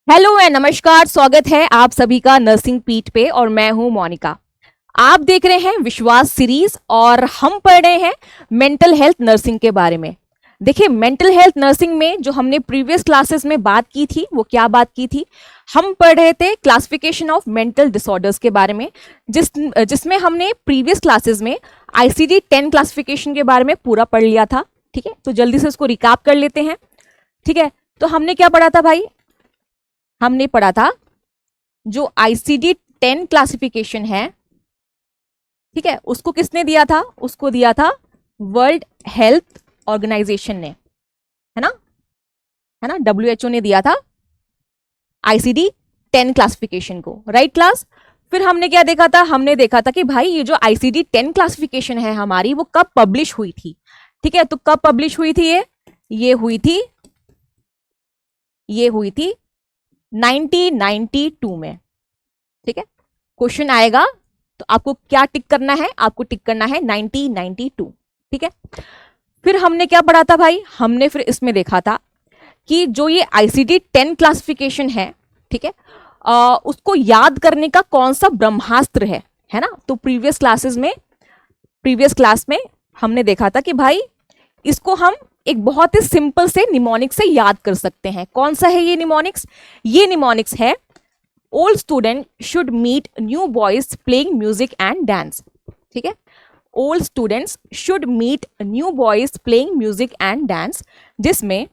Hello and नमस्कार। स्वागत है आप सभी का नर्सिंग पीठ पे और मैं हूं मोनिका। आप देख रहे हैं विश्वास सीरीज और हम पढ़ रहे हैं मेंटल हेल्थ नर्सिंग के बारे में। देखिए, मेंटल हेल्थ नर्सिंग में जो हमने प्रीवियस क्लासेस में बात की थी वो क्या बात की थी। हम पढ़ रहे थे क्लासिफिकेशन ऑफ मेंटल डिसऑर्डर्स के बारे में, जिसमें हमने प्रीवियस क्लासेस में ICD-10 क्लासिफिकेशन के बारे में पूरा पढ़ लिया था। ठीक है, तो जल्दी से उसको रिकैप कर लेते हैं। ठीक है, तो हमने क्या पढ़ा था भाई? हमने पढ़ा था जो ICD-10 क्लासिफिकेशन है, ठीक है, उसको किसने दिया था? उसको दिया था वर्ल्ड हेल्थ ऑर्गेनाइजेशन ने, है ना? WHO ने दिया था ICD-10 क्लासिफिकेशन को, राइट क्लास? फिर हमने क्या देखा था? हमने देखा था कि भाई ये जो ICD-10 क्लासिफिकेशन है हमारी, वो कब पब्लिश हुई थी? ठीक है, तो कब पब्लिश हुई थी? ये हुई थी 1992 में। ठीक है, क्वेश्चन आएगा तो आपको क्या टिक करना है? आपको टिक करना है 1992। ठीक है, फिर हमने क्या पढ़ा था भाई? हमने फिर इसमें देखा था कि जो ये ICD-10 क्लासिफिकेशन है, ठीक है, उसको याद करने का कौन सा ब्रह्मास्त्र है ना? तो प्रीवियस क्लास में हमने देखा था कि भाई इसको हम एक बहुत ही सिंपल से निमोनिक्स से याद कर सकते हैं। कौन सा है ये निमोनिक्स? ये निमोनिक्स है old student should meet new boys playing music and dance. ठीक है, old students should meet new boys playing music and dance, जिसमें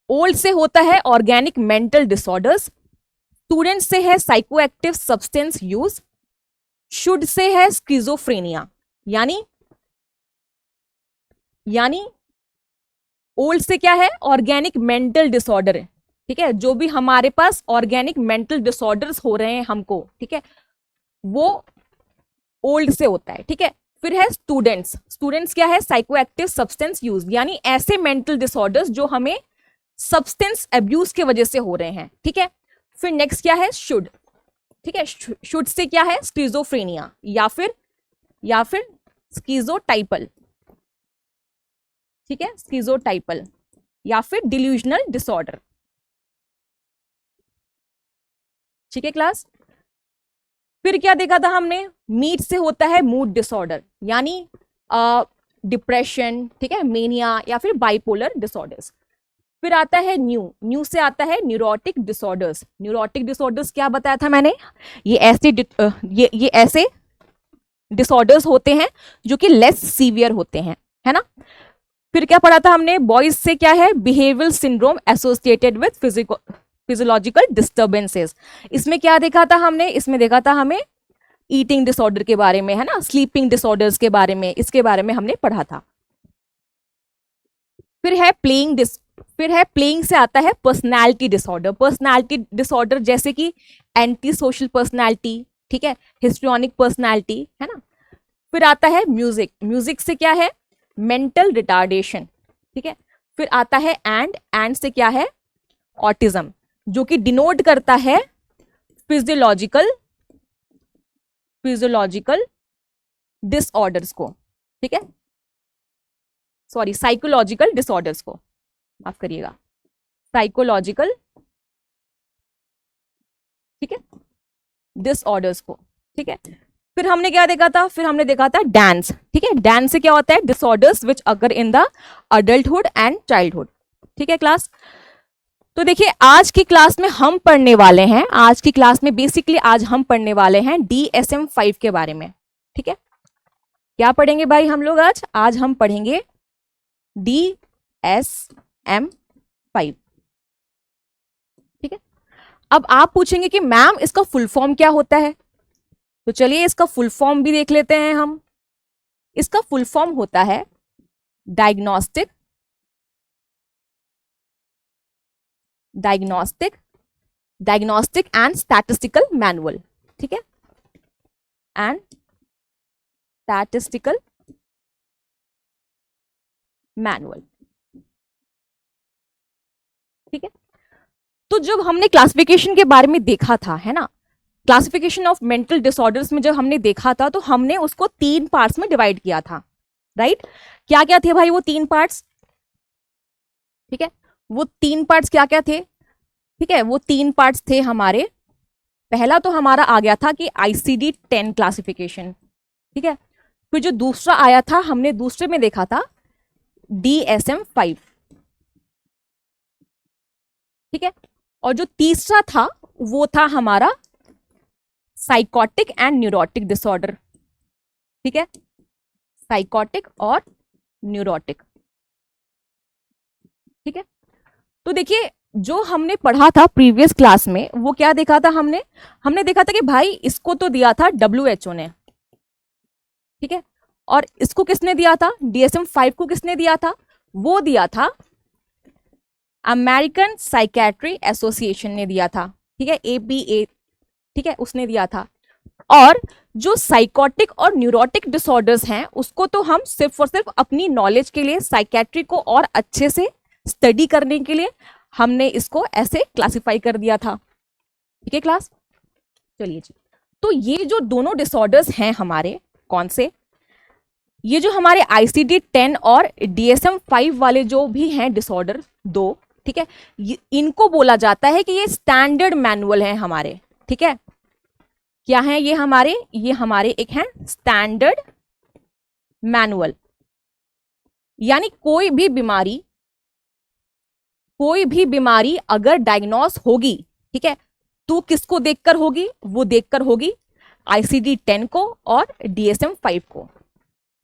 ओल्ड से होता है ऑर्गेनिक मेंटल डिसऑर्डर्स, स्टूडेंट से है psychoactive substance use, should say है स्किजोफ्रेनिया। यानी ओल्ड से क्या है? ऑर्गेनिक मेंटल डिसऑर्डर है। ठीक है, जो भी हमारे पास ऑर्गेनिक मेंटल डिसऑर्डर्स हो रहे हैं हमको, ठीक है, वो ओल्ड से होता है। ठीक है, फिर है स्टूडेंट्स क्या है? साइकोएक्टिव सब्सटेंस यूज, यानी ऐसे मेंटल डिसऑर्डर्स जो हमें सब्सटेंस अब्यूज की वजह से हो रहे हैं। ठीक है, फिर नेक्स्ट क्या है? शुड। ठीक है, शुड से क्या है? स्किजोफ्रेनिया या फिर स्किजोटाइपल। ठीक है, स्किजोटाइपल या फिर डिल्यूजनल डिसऑर्डर। ठीक है क्लास? फिर क्या देखा था हमने? मीट से होता है मूड डिसऑर्डर, यानी डिप्रेशन, ठीक है, मेनिया या फिर बाइपोलर डिसऑर्डर्स। फिर आता है न्यू से आता है न्यूरोटिक डिसऑर्डर्स। न्यूरोटिक डिसऑर्डर्स क्या बताया था मैंने? ये ऐसे डिसऑर्डर्स होते हैं जो कि लेस सीवियर होते हैं, है ना? फिर क्या पढ़ा था हमने? बॉयज से क्या है? Behavioural syndrome associated with physiological disturbances. इसमें क्या देखा था हमने? इसमें देखा था हमें ईटिंग डिसऑर्डर के बारे में, है ना, स्लीपिंग डिसऑर्डर्स के बारे में, इसके बारे में हमने पढ़ा था। फिर है प्लेइंग से आता है पर्सनैलिटी डिसऑर्डर। पर्सनैलिटी डिसऑर्डर जैसे कि एंटी सोशल पर्सनैलिटी, ठीक है, हिस्ट्रियोनिक पर्सनैलिटी, है ना? फिर आता है म्यूजिक से क्या है? Mental retardation. ठीक है, फिर आता है एंड से क्या है? ऑटिज्म, जो कि डिनोट करता है फिजियोलॉजिकल डिसऑर्डर्स को। ठीक है, सॉरी, साइकोलॉजिकल डिसऑर्डर्स को, माफ करिएगा, साइकोलॉजिकल, ठीक है, डिसऑर्डर्स को। ठीक है, फिर हमने क्या देखा था? फिर हमने देखा था डांस। ठीक है, डांस से क्या होता है? Disorders which occur in the adulthood and childhood. ठीक है क्लास? तो देखिए, आज की क्लास में हम पढ़ने वाले हैं, आज की क्लास में बेसिकली आज हम पढ़ने वाले हैं DSM-5 के बारे में। ठीक है, क्या पढ़ेंगे भाई हम लोग आज? आज हम पढ़ेंगे DSM-5। ठीक है, अब आप पूछेंगे कि मैम इसका फुल फॉर्म क्या होता है? तो चलिए इसका फुल फॉर्म भी देख लेते हैं हम। इसका फुल फॉर्म होता है डायग्नोस्टिक एंड स्टैटिस्टिकल मैनुअल। ठीक है, एंड स्टैटिस्टिकल मैनुअल। ठीक है, तो जब हमने क्लासिफिकेशन के बारे में देखा था, है ना, क्लासिफिकेशन ऑफ मेंटल डिसऑर्डर्स में जब हमने देखा था तो हमने उसको 3 पार्ट्स में डिवाइड किया था, राइट? क्या क्या थे भाई वो 3 पार्ट्स? ठीक है, वो 3 पार्ट्स क्या क्या थे? ठीक है, वो 3 पार्ट्स थे हमारे। पहला तो हमारा आ गया था कि ICD-10 क्लासिफिकेशन, ठीक है। फिर जो दूसरा आया था, हमने दूसरे में देखा था DSM-5, ठीक है। और जो तीसरा था वो था हमारा साइकोटिक एंड न्यूरोटिक डिसऑर्डर, ठीक है, साइकोटिक और न्यूरोटिक, ठीक है। तो देखिए, जो हमने पढ़ा था प्रीवियस क्लास में वो क्या देखा था हमने हमने देखा था कि भाई इसको तो दिया था WHO ने, ठीक है। और इसको किसने दिया था, DSM-5 को किसने दिया था, वो दिया था अमेरिकन साइकेट्री एसोसिएशन ने दिया था, ठीक है, APA, ठीक है, उसने दिया था। और जो साइकोटिक और न्यूरोटिक डिसऑर्डर्स हैं उसको तो हम सिर्फ और सिर्फ अपनी नॉलेज के लिए, साइकेट्री को और अच्छे से स्टडी करने के लिए हमने इसको ऐसे क्लासिफाई कर दिया था, ठीक है क्लास। चलिए जी, तो ये जो दोनों डिसऑर्डर्स हैं हमारे, कौन से, ये जो हमारे ICD-10 और DSM-5 वाले जो भी हैं डिसऑर्डर दो, ठीक है, इनको बोला जाता है कि ये स्टैंडर्ड मैनुअल है हमारे, ठीक है। क्या है ये हमारे एक हैं स्टैंडर्ड मैनुअल। यानी कोई भी बीमारी अगर डायग्नोस होगी, ठीक है, तो किसको देखकर होगी, वो देखकर होगी ICD-10 को और DSM-5 को,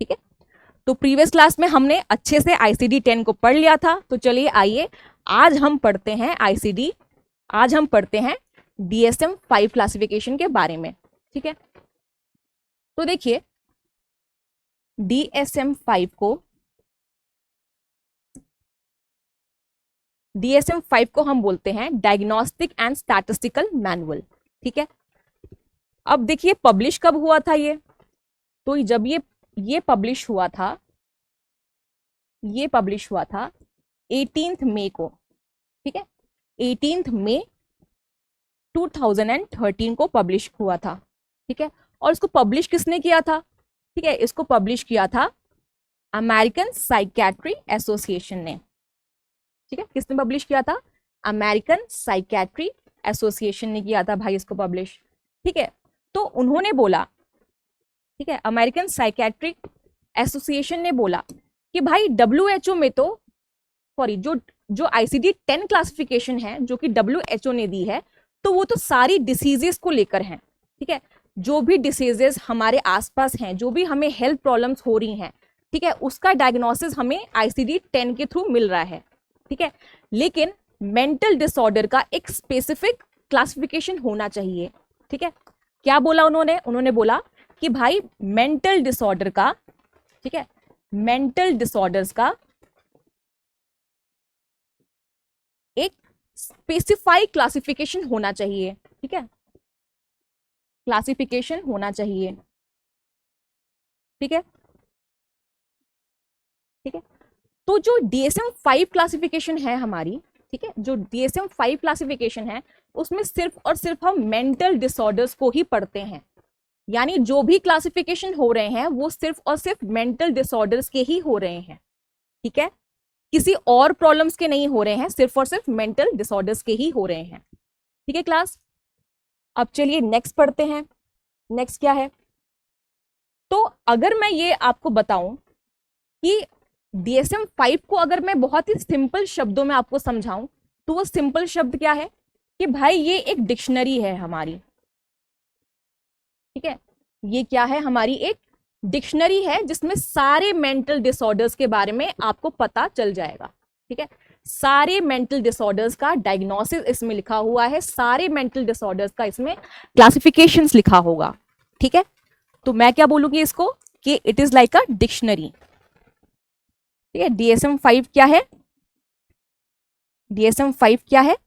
ठीक है। तो प्रीवियस क्लास में हमने अच्छे से ICD-10 को पढ़ लिया था। तो चलिए आइए आज हम पढ़ते हैं DSM-5 क्लासिफिकेशन के बारे में, ठीक है। तो देखिए, DSM-5 को हम बोलते हैं डायग्नोस्टिक एंड स्टैटिस्टिकल मैनुअल, ठीक है। अब देखिए पब्लिश कब हुआ था ये, तो जब ये पब्लिश हुआ था 18 मई को, ठीक है, 18 मई 2013 को पब्लिश हुआ था, ठीक है। और इसको पब्लिश किसने किया था, ठीक है, इसको पब्लिश किया था अमेरिकन साइकेट्री एसोसिएशन ने, ठीक है। किसने पब्लिश किया था, अमेरिकन साइकेट्री एसोसिएशन ने किया था भाई इसको पब्लिश, ठीक है। तो उन्होंने बोला, ठीक है, अमेरिकन साइकेट्रिक एसोसिएशन ने बोला कि भाई WHO में तो सॉरी जो ICD-10 क्लासिफिकेशन है जो कि WHO ने दी है, तो वो तो सारी डिसीजेस को लेकर हैं, ठीक है। जो भी डिसीजेस हमारे आसपास हैं, जो भी हमें हेल्थ प्रॉब्लम्स हो रही हैं, ठीक है, उसका डायग्नोसिस हमें ICD-10 के थ्रू मिल रहा है, ठीक है। लेकिन मेंटल डिसऑर्डर का एक स्पेसिफिक क्लासिफिकेशन होना चाहिए, ठीक है। क्या बोला उन्होंने बोला कि भाई मेंटल डिसऑर्डर का, ठीक है, मेंटल डिसऑर्डर्स का एक स्पेसिफाइड क्लासिफिकेशन होना चाहिए, ठीक है, क्लासिफिकेशन होना चाहिए, ठीक है, ठीक है। तो जो DSM-5 क्लासिफिकेशन है हमारी, ठीक है, जो DSM-5 क्लासिफिकेशन है उसमें सिर्फ और सिर्फ हम मेंटल डिसऑर्डर्स को ही पढ़ते हैं। यानी जो भी क्लासिफिकेशन हो रहे हैं वो सिर्फ और सिर्फ मेंटल डिसऑर्डर्स के ही हो रहे हैं, ठीक है, किसी और प्रॉब्लम्स के नहीं हो रहे हैं, सिर्फ और सिर्फ मेंटल डिसऑर्डर्स के ही हो रहे हैं, ठीक है क्लास। अब चलिए नेक्स्ट पढ़ते हैं, नेक्स्ट क्या है। तो अगर मैं ये आपको बताऊं कि DSM-5 को अगर मैं बहुत ही सिंपल शब्दों में आपको समझाऊं, तो वो सिंपल शब्द क्या है कि भाई ये एक डिक्शनरी है हमारी, ठीक है, ये क्या है, हमारी एक डिक्शनरी है जिसमें सारे मेंटल डिसऑर्डर्स के बारे में आपको पता चल जाएगा, ठीक है। सारे मेंटल डिसऑर्डर्स का डायग्नोसिस इसमें लिखा हुआ है, सारे मेंटल डिसऑर्डर्स का इसमें क्लासिफिकेशंस लिखा होगा, ठीक है। तो मैं क्या बोलूंगी इसको कि it is like a dictionary, ठीक है। DSM-5 क्या है, DSM-5 क्या है,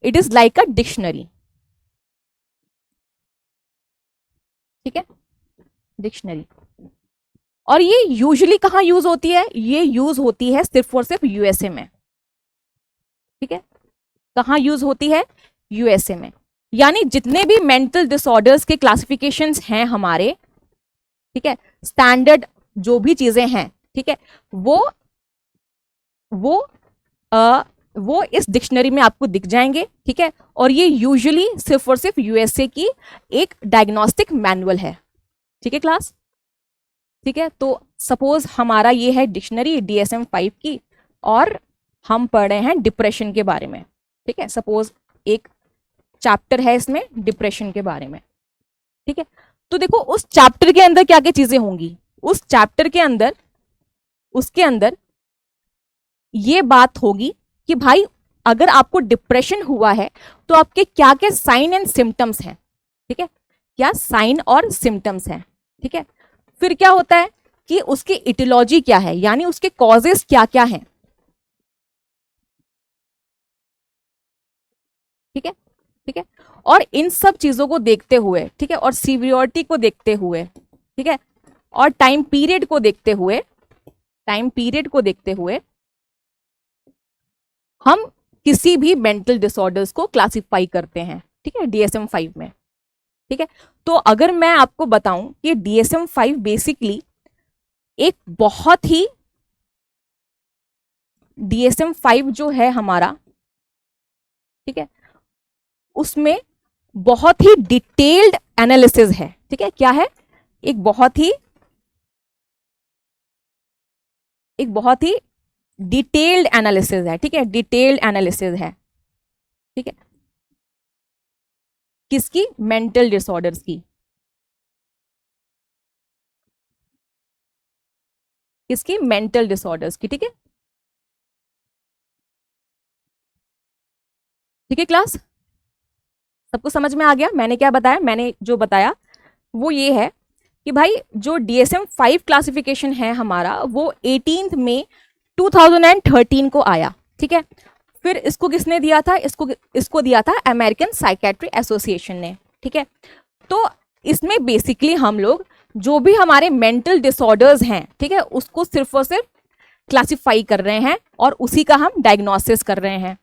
it is like a dictionary, ठीक है, डिक्शनरी। और ये यूजुअली कहां यूज होती है, ये यूज होती है सिर्फ और सिर्फ USA में, ठीक है, कहां यूज होती है, USA में। यानी जितने भी मेंटल डिसऑर्डर्स के क्लासिफिकेशंस हैं हमारे, ठीक है, स्टैंडर्ड जो भी चीजें हैं, ठीक है, वो वो इस डिक्शनरी में आपको दिख जाएंगे, ठीक है। और ये यूजुअली सिर्फ और सिर्फ यूएसए की एक डायग्नोस्टिक मैनुअल है, ठीक है क्लास, ठीक है। तो सपोज हमारा ये है डिक्शनरी DSM-5 की, और हम पढ़ रहे हैं डिप्रेशन के बारे में, ठीक है। सपोज एक चैप्टर है इसमें डिप्रेशन के बारे में, ठीक है। तो देखो उस चैप्टर के अंदर क्या क्या चीजें होंगी, उस चैप्टर के अंदर, उसके अंदर ये बात होगी कि भाई अगर आपको डिप्रेशन हुआ है तो आपके क्या क्या साइन एंड सिम्टम्स हैं, ठीक है, क्या साइन और सिम्टम्स हैं, ठीक है। फिर क्या होता है कि उसकी इटियोलॉजी क्या है, यानी उसके कॉजेस क्या क्या हैं, ठीक है, ठीक है। और इन सब चीजों को देखते हुए, ठीक है, और सीवियरिटी को देखते हुए, ठीक है, और टाइम पीरियड को देखते हुए, टाइम पीरियड को देखते हुए हम किसी भी मेंटल डिसऑर्डर्स को क्लासिफाई करते हैं, ठीक है, DSM-5 में, ठीक है। तो अगर मैं आपको बताऊं कि DSM-5 बेसिकली एक बहुत ही, DSM-5 जो है हमारा, ठीक है, उसमें बहुत ही डिटेल्ड एनालिसिस है, ठीक है। क्या है, एक बहुत ही डिटेल्ड एनालिसिस है, ठीक है, डिटेल्ड एनालिसिस है, ठीक है, किसकी, मेंटल डिसऑर्डर्स की, किसकी, मेंटल डिसऑर्डर्स की, ठीक है, ठीक है क्लास, सबको समझ में आ गया मैंने क्या बताया, मैंने जो बताया वो ये है कि भाई जो DSM-5 क्लासिफिकेशन है हमारा वो 18 मई 2013 को आया, ठीक है। फिर इसको किसने दिया था, इसको दिया था अमेरिकन साइकेट्री एसोसिएशन ने, ठीक है। तो इसमें बेसिकली हम लोग जो भी हमारे मेंटल डिसऑर्डर्स हैं, ठीक है, उसको सिर्फ और सिर्फ क्लासिफाई कर रहे हैं और उसी का हम डायग्नोसिस कर रहे हैं,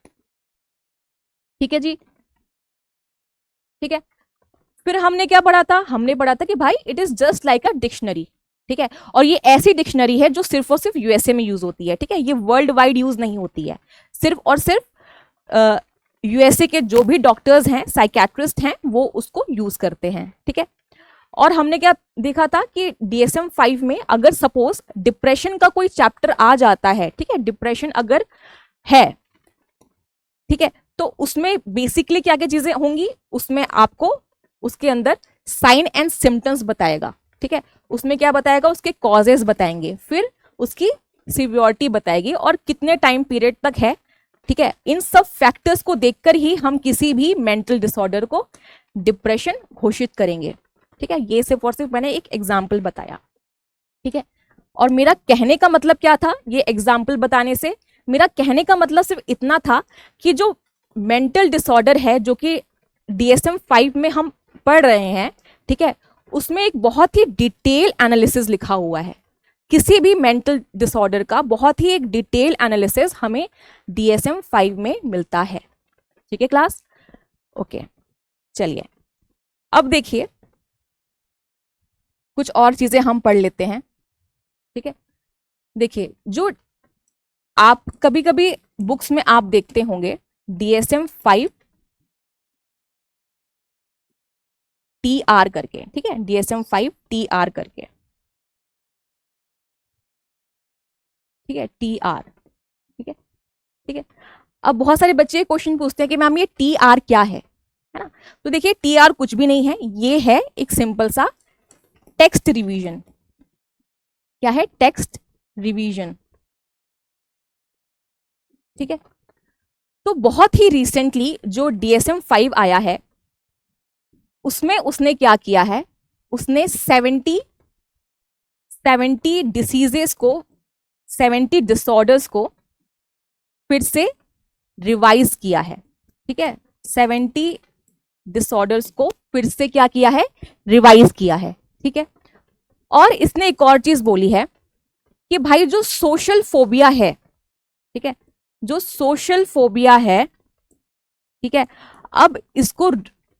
ठीक है जी, ठीक है। फिर हमने क्या पढ़ा था, हमने पढ़ा था कि भाई it is just like a dictionary, ठीक है। और ये ऐसी डिक्शनरी है जो सिर्फ और सिर्फ यूएसए में यूज होती है, ठीक है, ये वर्ल्ड वाइड यूज नहीं होती है, सिर्फ और सिर्फ यूएसए के जो भी डॉक्टर्स हैं, साइकेट्रिस्ट हैं, वो उसको यूज करते हैं, ठीक है। और हमने क्या देखा था कि DSM-5 में अगर सपोज डिप्रेशन का कोई चैप्टर आ जाता है, ठीक है, डिप्रेशन अगर है, ठीक है, तो उसमें बेसिकली क्या क्या चीजें होंगी, उसमें आपको उसके अंदर साइन एंड सिम्टम्स बताएगा, ठीक है, उसमें क्या बताएगा, उसके कॉजेस बताएंगे, फिर उसकी सीवियरिटी बताएगी और कितने टाइम पीरियड तक है, ठीक है। इन सब फैक्टर्स को देखकर ही हम किसी भी मेंटल डिसऑर्डर को डिप्रेशन घोषित करेंगे, ठीक है। ये सिर्फ और सिर्फ मैंने एक एग्जाम्पल बताया, ठीक है। और मेरा कहने का मतलब क्या था, ये एग्जाम्पल बताने से मेरा कहने का मतलब सिर्फ इतना था कि जो मेंटल डिसऑर्डर है जो कि DSM-5 में हम पढ़ रहे हैं, ठीक है, उसमें एक बहुत ही डिटेल एनालिसिस लिखा हुआ है, किसी भी मेंटल डिसऑर्डर का बहुत ही एक डिटेल एनालिसिस हमें DSM-5 में मिलता है, ठीक है क्लास, ओके। चलिए अब देखिए कुछ और चीजें हम पढ़ लेते हैं, ठीक है। देखिए जो आप कभी कभी बुक्स में आप देखते होंगे DSM-5 TR करके, ठीक है, DSM-5 TR करके, ठीक है, TR, ठीक है, ठीक है। अब बहुत सारे बच्चे क्वेश्चन पूछते हैं कि मैम ये TR क्या है ना। तो देखिए TR कुछ भी नहीं है, ये है एक सिंपल सा टेक्स्ट रिवीजन। क्या है, टेक्स्ट रिवीजन, ठीक है। तो बहुत ही रिसेंटली जो DSM-5 आया है उसमें उसने क्या किया है, उसने 70 डिसीजेस को, 70 डिसऑर्डर्स को फिर से रिवाइज किया है, ठीक है, 70 डिसऑर्डर्स को फिर से क्या किया है, रिवाइज किया है, ठीक है। और इसने एक और चीज बोली है कि भाई जो सोशल फोबिया है, ठीक है, जो सोशल फोबिया है, ठीक है, अब इसको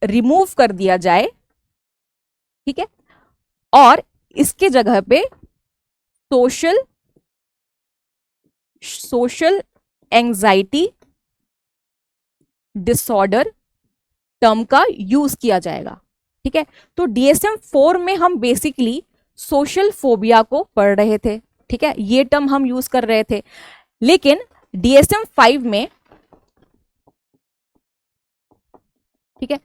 रिमूव कर दिया जाए, ठीक है, और इसके जगह पे सोशल एंजाइटी डिसऑर्डर टर्म का यूज किया जाएगा। ठीक है, तो DSM-4 में हम बेसिकली सोशल फोबिया को पढ़ रहे थे। ठीक है, ये टर्म हम यूज कर रहे थे। लेकिन DSM-5 में, ठीक है,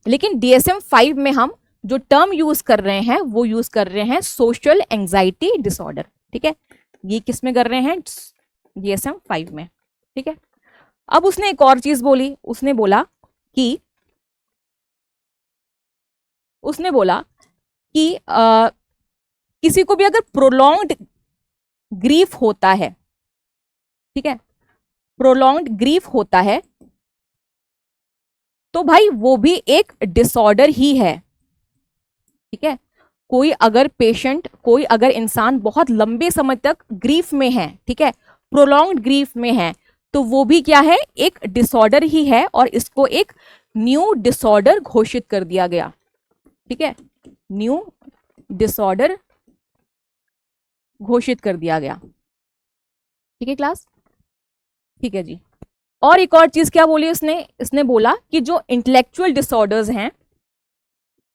लेकिन DSM-5 में हम जो टर्म यूज कर रहे हैं वो यूज कर रहे हैं सोशल एंजाइटी डिसऑर्डर। ठीक है, ये किस में कर रहे हैं? DSM-5 में। ठीक है, अब उसने एक और चीज बोली, उसने बोला कि किसी को भी अगर प्रोलॉन्ग्ड ग्रीफ होता है, ठीक है, प्रोलॉन्ग्ड ग्रीफ होता है, तो भाई वो भी एक डिसऑर्डर ही है। ठीक है, कोई अगर इंसान बहुत लंबे समय तक ग्रीफ में है, ठीक है, प्रोलॉन्ग्ड ग्रीफ में है, तो वो भी क्या है? एक डिसऑर्डर ही है, और इसको एक न्यू डिसऑर्डर घोषित कर दिया गया। ठीक है, न्यू डिसऑर्डर घोषित कर दिया गया। ठीक है क्लास? ठीक है जी। और एक और चीज क्या बोली इसने बोला कि जो इंटेलेक्चुअल डिसऑर्डर्स हैं,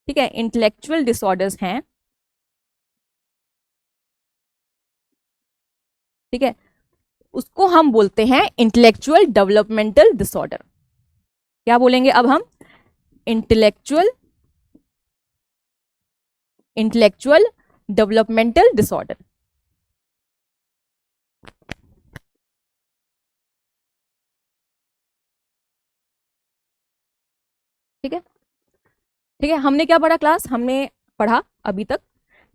ठीक है, इंटेलेक्चुअल डिसऑर्डर्स हैं, ठीक है, उसको हम बोलते हैं इंटेलेक्चुअल डेवलपमेंटल डिसऑर्डर। क्या बोलेंगे अब हम? Intellectual developmental disorder. ठीक है, ठीक है, हमने क्या पढ़ा क्लास? हमने पढ़ा अभी तक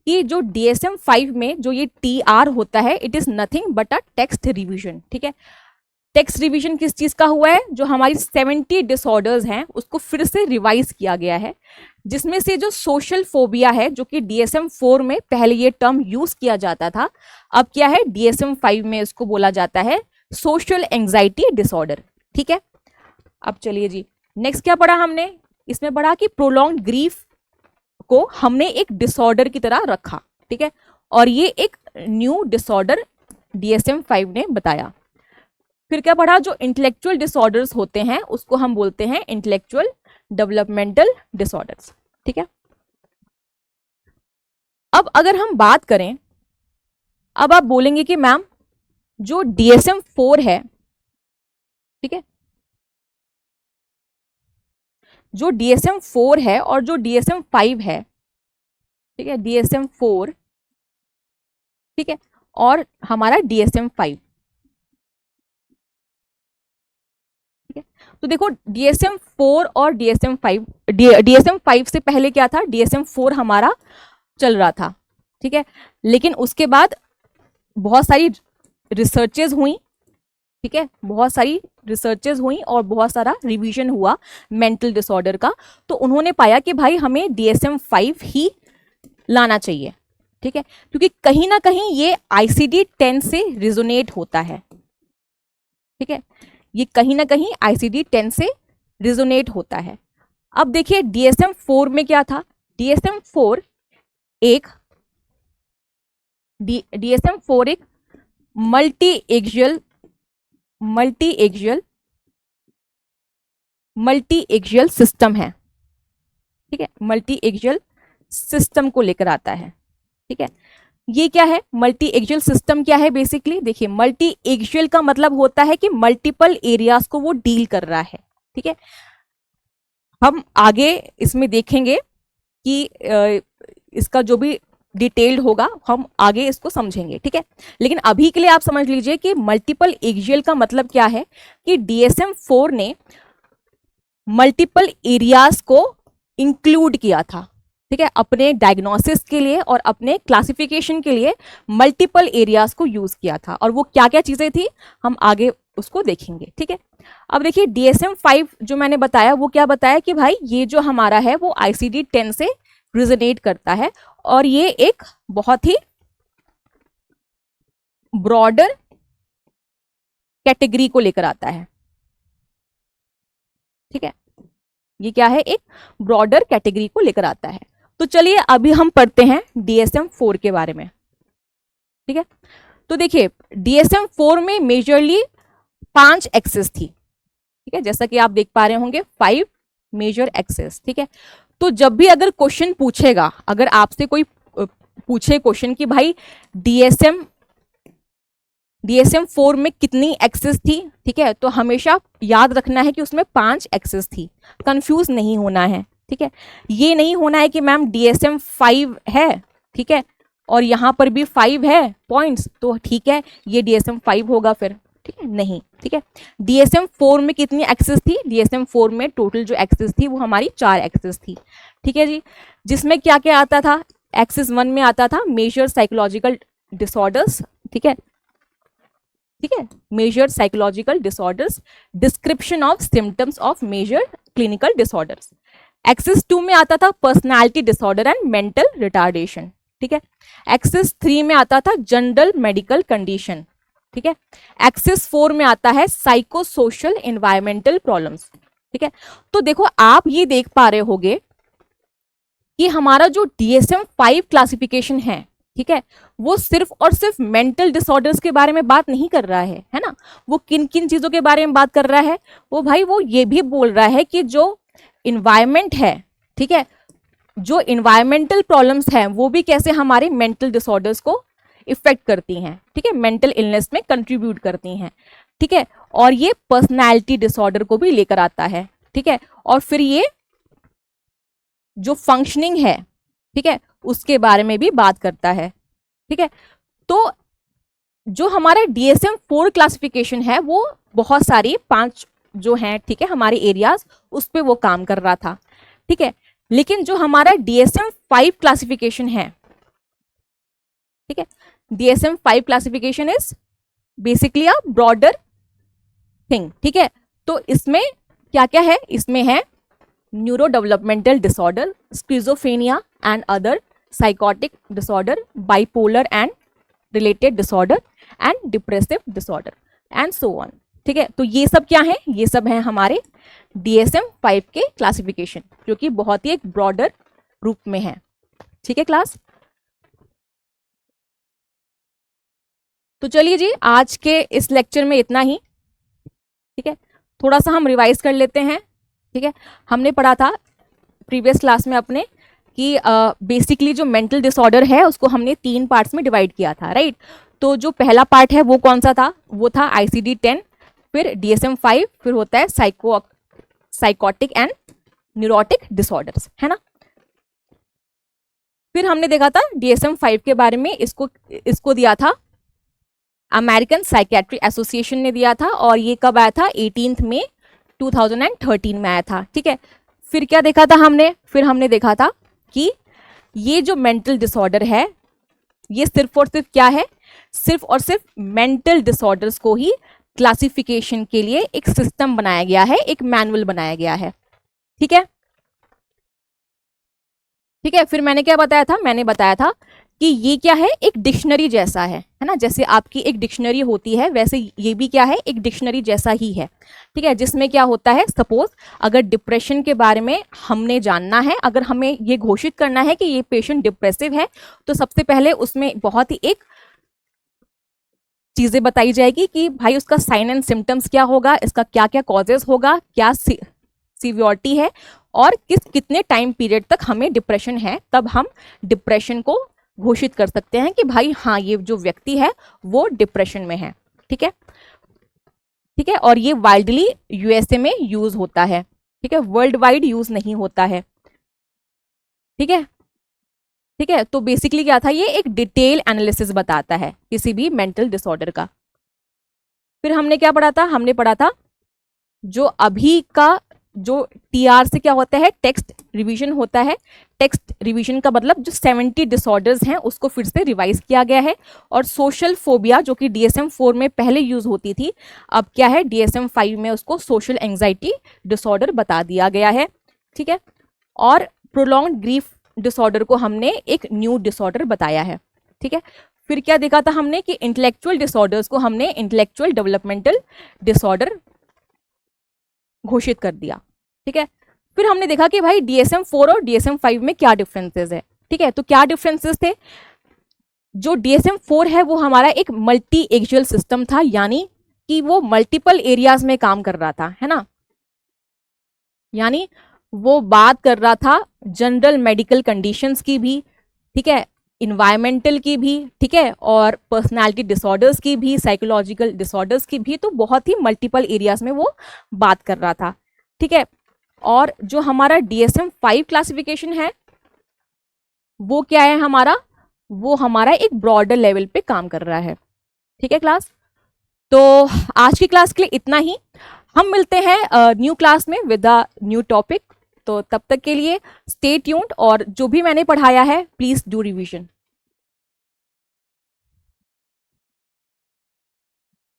कि जो DSM-5 में जो ये TR होता है, it is nothing but a text revision. ठीक है, टेक्स्ट रिवीजन किस चीज का हुआ है? जो हमारी 70 डिसऑर्डर्स हैं उसको फिर से रिवाइज किया गया है, जिसमें से जो सोशल फोबिया है, जो कि DSM-4 में पहले ये टर्म यूज किया जाता था, अब क्या है? DSM-5 में इसको बोला जाता है सोशल एंजाइटी डिसऑर्डर। ठीक है, अब चलिए जी, नेक्स्ट क्या पढ़ा हमने? इसमें पढ़ा कि प्रोलॉन्ग्ड ग्रीफ को हमने एक डिसऑर्डर की तरह रखा। ठीक है, और ये एक न्यू डिसऑर्डर DSM-5 ने बताया। फिर क्या पढ़ा? जो इंटेलेक्चुअल डिसऑर्डर्स होते हैं उसको हम बोलते हैं इंटेलेक्चुअल डेवलपमेंटल डिसऑर्डर्स। ठीक है, अब अगर हम बात करें, अब आप बोलेंगे कि मैम जो DSM-4 है, ठीक है, जो DSM-4 है और जो DSM-5 है, ठीक है, DSM-4, ठीक है, और हमारा DSM-5, ठीक है, तो देखो DSM-4 और DSM-5 से पहले क्या था? DSM-4 हमारा चल रहा था। ठीक है, लेकिन उसके बाद बहुत सारी रिसर्चेज हुई, ठीक है, बहुत सारी रिसर्चेज हुई और बहुत सारा रिवीजन हुआ मेंटल डिसऑर्डर का, तो उन्होंने पाया कि भाई हमें DSM-5 ही लाना चाहिए। ठीक है, क्योंकि कहीं ना कहीं ये ICD-10 से रिजोनेट होता है। ठीक है, ये कहीं ना कहीं ICD-10 से रिजोनेट होता है। अब देखिए DSM-4 में क्या था? DSM-4 एक मल्टी एक्सियल सिस्टम है। ठीक है, मल्टी एक्सियल सिस्टम को लेकर आता है। ठीक है, ये क्या है? मल्टी एक्सियल सिस्टम क्या है? बेसिकली देखिए, मल्टी एक्सियल का मतलब होता है कि मल्टीपल एरियाज को वो डील कर रहा है। ठीक है, हम आगे इसमें देखेंगे कि इसका जो भी डिटेल्ड होगा हम आगे इसको समझेंगे। ठीक है, लेकिन अभी के लिए आप समझ लीजिए कि मल्टीपल एक्सियल का मतलब क्या है कि DSM-4 ने मल्टीपल एरियाज को इंक्लूड किया था। ठीक है, अपने डायग्नोसिस के लिए और अपने क्लासिफिकेशन के लिए मल्टीपल एरियाज को यूज किया था, और वो क्या क्या चीजें थी हम आगे उसको देखेंगे। ठीक है, अब देखिए DSM-5 जो मैंने बताया वो क्या बताया कि भाई ये जो हमारा है वो ICD-10 से रिजोनेट करता है, और ये एक बहुत ही ब्रॉडर कैटेगरी को लेकर आता है। ठीक है, ये क्या है? एक ब्रॉडर कैटेगरी को लेकर आता है। तो चलिए अभी हम पढ़ते हैं DSM-4 के बारे में। ठीक है, तो देखिए DSM-4 में मेजरली 5 एक्सेस थी। ठीक है, जैसा कि आप देख पा रहे होंगे 5 मेजर एक्सेस। ठीक है, तो जब भी अगर क्वेश्चन पूछेगा, अगर आपसे कोई पूछे क्वेश्चन कि भाई डीएसएम 4 में कितनी एक्सेस थी, ठीक है, तो हमेशा याद रखना है कि उसमें 5 एक्सेस थी, कंफ्यूज नहीं होना है। ठीक है, ये नहीं होना है कि मैम डीएसएम 5 है, ठीक है, और यहाँ पर भी 5 है पॉइंट्स, तो ठीक है ये डीएसएम 5 होगा फिर, ठीक है, नहीं। ठीक है, डीएसएम 4 में कितनी एक्सेस थी, डीएसएम 4 में टोटल जो एक्सेस थी वो हमारी 4 एक्सेस थी। ठीक है जी, जिसमें क्या क्या आता था, एक्सेस 1 में आता था मेजर साइकोलॉजिकल डिसऑर्डर्स। ठीक है, ठीक है, major psychological disorders, description of symptoms of major clinical disorders. Axis 2 में आता था personality disorder and mental retardation. ठीक है, एक्सेस 3 में आता था जनरल मेडिकल कंडीशन। ठीक है, एक्सेस 4 में आता है साइको सोशल एनवायरमेंटल प्रॉब्लम्स। ठीक है, तो देखो आप ये देख पा रहे होगे कि हमारा जो डीएसएम 5 क्लासिफिकेशन है, ठीक है, वो सिर्फ और सिर्फ मेंटल डिसऑर्डर्स के बारे में बात नहीं कर रहा है ना। वो किन किन चीजों के बारे में बात कर रहा है, वो भाई वो ये भी बोल रहा है कि जो इन्वायरमेंट है, ठीक है, जो इन्वायरमेंटल प्रॉब्लम्स हैं वो भी कैसे हमारे मेंटल डिसऑर्डर्स को इफेक्ट करती हैं, ठीक है, मेंटल इलनेस में कंट्रीब्यूट करती हैं। ठीक है, और ये पर्सनैलिटी डिसऑर्डर को भी लेकर आता है। ठीक है, और फिर ये जो फंक्शनिंग है, ठीक है, उसके बारे में भी बात करता है। ठीक है, तो जो हमारा डीएसएम 4 क्लासिफिकेशन है वो बहुत सारी 5 जो हैं, ठीक है, हमारे एरियाज उस पे वो काम कर रहा था। ठीक है, लेकिन जो हमारा डीएसएम 5 क्लासिफिकेशन है, ठीक है, DSM 5 classification is basically a broader thing. ठीक है, तो इसमें क्या क्या है, इसमें है neuro developmental disorder, schizophrenia and other psychotic disorder, bipolar and related disorder and depressive disorder and so on. ठीक है, तो ये सब क्या है, ये सब है हमारे डीएसएम 5 के क्लासिफिकेशन, जो कि बहुत ही एक ब्रॉडर रूप में है। ठीक है क्लास, तो चलिए जी आज के इस लेक्चर में इतना ही। ठीक है, थोड़ा सा हम रिवाइज कर लेते हैं। ठीक है, हमने पढ़ा था प्रीवियस क्लास में अपने कि बेसिकली जो मेंटल डिसऑर्डर है उसको हमने 3 पार्ट्स में डिवाइड किया था, राइट। तो जो पहला पार्ट है वो कौन सा था, वो था आईसीडी-10, फिर डीएसएम 5, फिर होता है साइकोटिक एंड न्यूरोटिक डिसऑर्डर्स, है ना। फिर हमने देखा था डीएसएम 5 के बारे में, इसको दिया था अमेरिकन साइकेट्री एसोसिएशन ने दिया था, और ये कब आया था, 18 मई 2013 में आया था। ठीक है, फिर क्या देखा था हमने, फिर हमने देखा था कि ये जो मेंटल डिसऑर्डर है ये सिर्फ और सिर्फ क्या है, सिर्फ और सिर्फ मेंटल डिसऑर्डर्स को ही क्लासिफिकेशन के लिए एक सिस्टम बनाया गया है, एक मैनुअल बनाया गया है। ठीक है, ठीक है, फिर मैंने क्या बताया था, मैंने बताया था कि ये क्या है, एक डिक्शनरी जैसा है ना, जैसे आपकी एक डिक्शनरी होती है वैसे ये भी क्या है, एक डिक्शनरी जैसा ही है। ठीक है, जिसमें क्या होता है, सपोज अगर डिप्रेशन के बारे में हमने जानना है, अगर हमें ये घोषित करना है कि ये पेशेंट डिप्रेसिव है, तो सबसे पहले उसमें बहुत ही एक चीजें बताई जाएगी कि भाई उसका साइन एंड सिम्टम्स क्या होगा, इसका क्या क्या कॉजेज होगा, क्या सीवियरिटी है, और कितने टाइम पीरियड तक हमें डिप्रेशन है, तब हम डिप्रेशन को घोषित कर सकते हैं कि भाई हाँ ये जो व्यक्ति है वो डिप्रेशन में है। ठीक है, ठीक है, और ये वाइडली यूएसए में यूज होता है। ठीक है, वर्ल्ड वाइड यूज नहीं होता है। ठीक है, ठीक है, तो बेसिकली क्या था, ये एक डिटेल एनालिसिस बताता है किसी भी मेंटल डिसऑर्डर का। फिर हमने क्या पढ़ा था, हमने पढ़ा था जो अभी का जो टीआर से क्या होता है, टेक्स्ट रिवीजन होता है। टेक्स्ट रिवीजन का मतलब जो 70 डिसऑर्डर्स हैं उसको फिर से रिवाइज किया गया है। और सोशल फोबिया जो कि डीएसएम 4 में पहले यूज होती थी, अब क्या है डीएसएम 5 में उसको सोशल एंजाइटी डिसऑर्डर बता दिया गया है। ठीक है, और प्रोलॉन्ग्ड ग्रीफ डिसऑर्डर को हमने एक न्यू डिसऑर्डर बताया है। ठीक है, फिर क्या देखा था हमने कि इंटेलेक्चुअल डिसऑर्डर्स को हमने इंटेलेक्चुअल डेवलपमेंटल डिसऑर्डर घोषित कर दिया। ठीक है, फिर हमने देखा कि भाई डीएसएम 4 और डीएसएम 5 में क्या डिफरेंसेस है। ठीक है, तो क्या डिफरेंसेस थे, जो डीएसएम 4 है वो हमारा एक मल्टी एक्चुअल सिस्टम था, यानी कि वो मल्टीपल एरियाज में काम कर रहा था, है ना। यानी वो बात कर रहा था जनरल मेडिकल कंडीशंस की भी, ठीक है, इन्वायरमेंटल की भी, ठीक है, और पर्सनालिटी डिसऑर्डर्स की भी, साइकोलॉजिकल डिसऑर्डर्स की भी, तो बहुत ही मल्टीपल एरियाज में वो बात कर रहा था, ठीक है। और जो हमारा DSM-5 क्लासिफिकेशन है वो क्या है हमारा, वो हमारा एक ब्रॉडर लेवल पे काम कर रहा है, ठीक है क्लास। तो आज की क्लास के लिए इतना ही, हम मिलते हैं न्यू क्लास में विद अ न्यू टॉपिक। तो तब तक के लिए स्टे ट्यून्ड, और जो भी मैंने पढ़ाया है प्लीज डू रिवीजन।